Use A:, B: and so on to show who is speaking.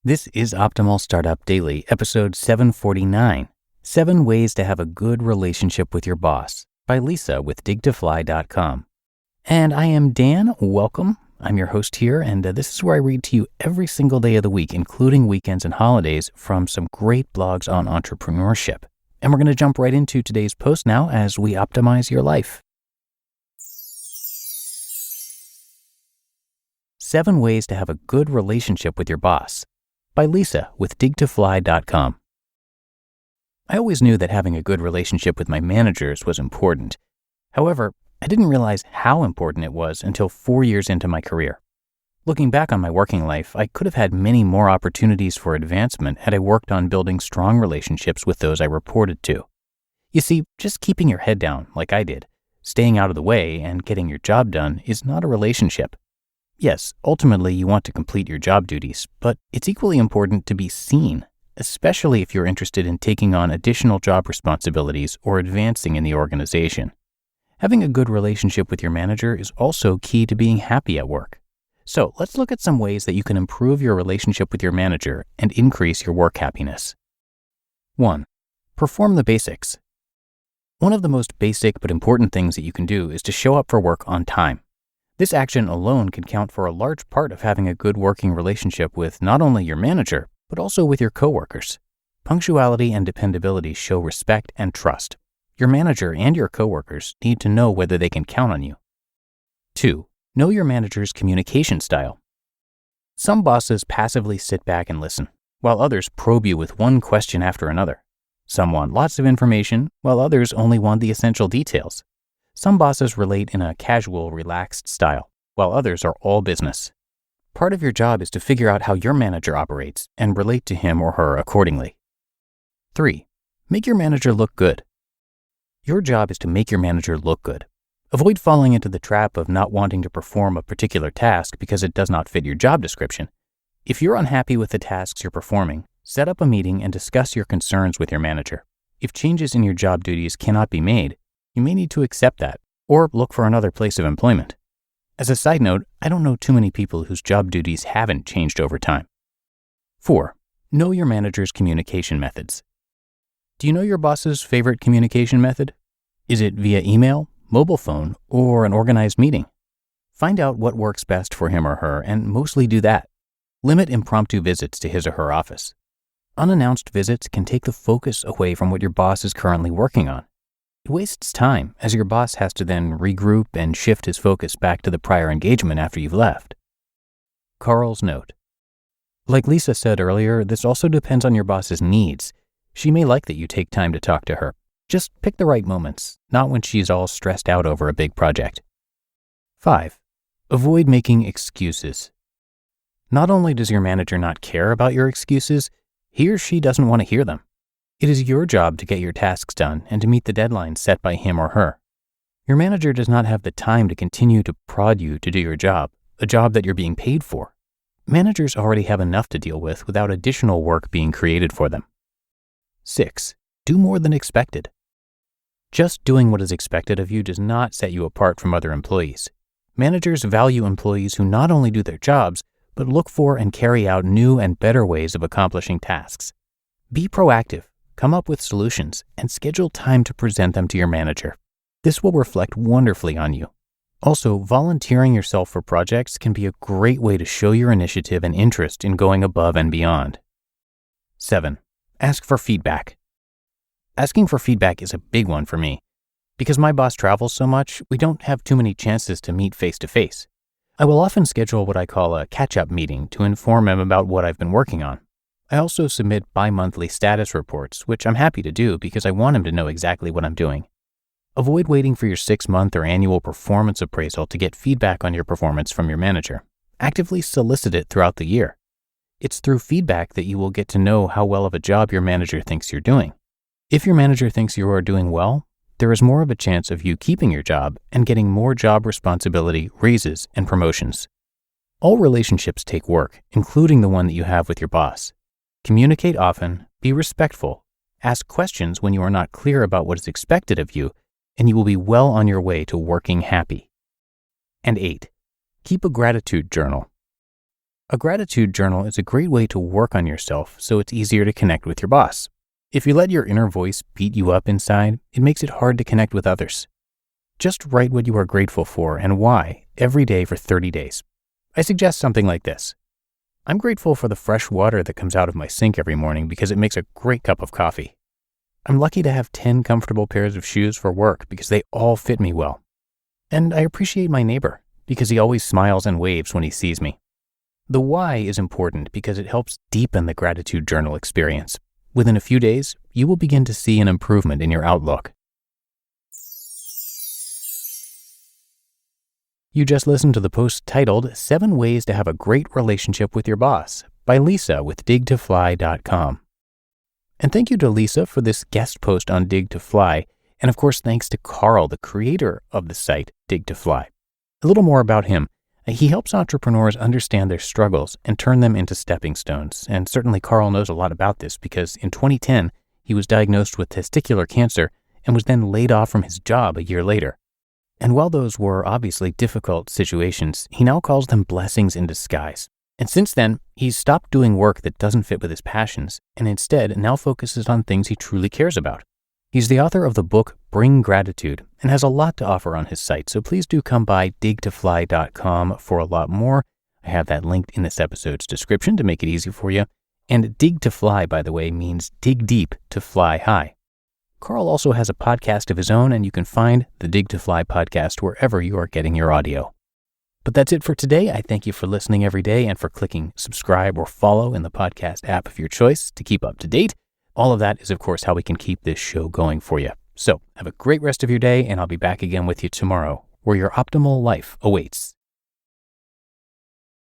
A: This is Optimal Startup Daily, episode 749, 7 Ways to Have a Good Relationship with Your Boss, by Lisa with digtofly.com. And I am Dan. Welcome. I'm your host here, and this is where I read to you every single day of the week, including weekends and holidays, from some great blogs on entrepreneurship. And we're going to jump right into today's post now as we optimize your life. 7 Ways to Have a Good Relationship with Your Boss, by Lisa with digtofly.com. I always knew that having a good relationship with my managers was important. However, I didn't realize how important it was until 4 years into my career. Looking back on my working life, I could have had many more opportunities for advancement had I worked on building strong relationships with those I reported to. You see, just keeping your head down like I did, staying out of the way, and getting your job done is not a relationship. Yes, ultimately you want to complete your job duties, but it's equally important to be seen, especially if you're interested in taking on additional job responsibilities or advancing in the organization. Having a good relationship with your manager is also key to being happy at work. So let's look at some ways that you can improve your relationship with your manager and increase your work happiness. 1. Perform the basics. One of the most basic but important things that you can do is to show up for work on time. This action alone can count for a large part of having a good working relationship with not only your manager, but also with your coworkers. Punctuality and dependability show respect and trust. Your manager and your coworkers need to know whether they can count on you. 2. Know your manager's communication style. Some bosses passively sit back and listen, while others probe you with one question after another. Some want lots of information, while others only want the essential details. Some bosses relate in a casual, relaxed style, while others are all business. Part of your job is to figure out how your manager operates and relate to him or her accordingly. 3. Make your manager look good. Your job is to make your manager look good. Avoid falling into the trap of not wanting to perform a particular task because it does not fit your job description. If you're unhappy with the tasks you're performing, set up a meeting and discuss your concerns with your manager. If changes in your job duties cannot be made, you may need to accept that or look for another place of employment. As a side note, I don't know too many people whose job duties haven't changed over time. 4. Know your manager's communication methods. Do you know your boss's favorite communication method? Is it via email, mobile phone, or an organized meeting? Find out what works best for him or her and mostly do that. Limit impromptu visits to his or her office. Unannounced visits can take the focus away from what your boss is currently working on. It wastes time, as your boss has to then regroup and shift his focus back to the prior engagement after you've left. Karl's note. Like Lisa said earlier, this also depends on your boss's needs. She may like that you take time to talk to her. Just pick the right moments, not when she's all stressed out over a big project. 5. Avoid making excuses. Not only does your manager not care about your excuses, he or she doesn't want to hear them. It is your job to get your tasks done and to meet the deadlines set by him or her. Your manager does not have the time to continue to prod you to do your job, a job that you're being paid for. Managers already have enough to deal with without additional work being created for them. 6. Do more than expected. Just doing what is expected of you does not set you apart from other employees. Managers value employees who not only do their jobs, but look for and carry out new and better ways of accomplishing tasks. Be proactive. Come up with solutions and schedule time to present them to your manager. This will reflect wonderfully on you. Also, volunteering yourself for projects can be a great way to show your initiative and interest in going above and beyond. 7. Ask for feedback. Asking for feedback is a big one for me. Because my boss travels so much, we don't have too many chances to meet face to face. I will often schedule what I call a catch-up meeting to inform him about what I've been working on. I also submit bi-monthly status reports, which I'm happy to do because I want him to know exactly what I'm doing. Avoid waiting for your 6-month or annual performance appraisal to get feedback on your performance from your manager. Actively solicit it throughout the year. It's through feedback that you will get to know how well of a job your manager thinks you're doing. If your manager thinks you are doing well, there is more of a chance of you keeping your job and getting more job responsibility, raises, and promotions. All relationships take work, including the one that you have with your boss. Communicate often, be respectful, ask questions when you are not clear about what is expected of you, and you will be well on your way to working happy. And 8. Keep a gratitude journal. A gratitude journal is a great way to work on yourself so it's easier to connect with your boss. If you let your inner voice beat you up inside, it makes it hard to connect with others. Just write what you are grateful for and why every day for 30 days. I suggest something like this. I'm grateful for the fresh water that comes out of my sink every morning because it makes a great cup of coffee. I'm lucky to have 10 comfortable pairs of shoes for work because they all fit me well. And I appreciate my neighbor because he always smiles and waves when he sees me. The why is important because it helps deepen the gratitude journal experience. Within a few days, you will begin to see an improvement in your outlook. You just listened to the post titled 7 Ways to Have a Great Relationship with Your Boss by Lisa with dig2fly.com. And thank you to Lisa for this guest post on Dig2Fly, and of course thanks to Karl, the creator of the site Dig2Fly. A little more about him. He helps entrepreneurs understand their struggles and turn them into stepping stones, and certainly Karl knows a lot about this because in 2010, he was diagnosed with testicular cancer and was then laid off from his job a year later. And while those were obviously difficult situations, he now calls them blessings in disguise. And since then, he's stopped doing work that doesn't fit with his passions and instead now focuses on things he truly cares about. He's the author of the book Bring Gratitude and has a lot to offer on his site, so please do come by dig2fly.com for a lot more. I have that linked in this episode's description to make it easy for you. And dig to fly, by the way, means dig deep to fly high. Karl also has a podcast of his own, and you can find the Dig2Fly podcast wherever you are getting your audio. But that's it for today. I thank you for listening every day and for clicking subscribe or follow in the podcast app of your choice to keep up to date. All of that is, of course, how we can keep this show going for you. So have a great rest of your day, and I'll be back again with you tomorrow, where your optimal life awaits.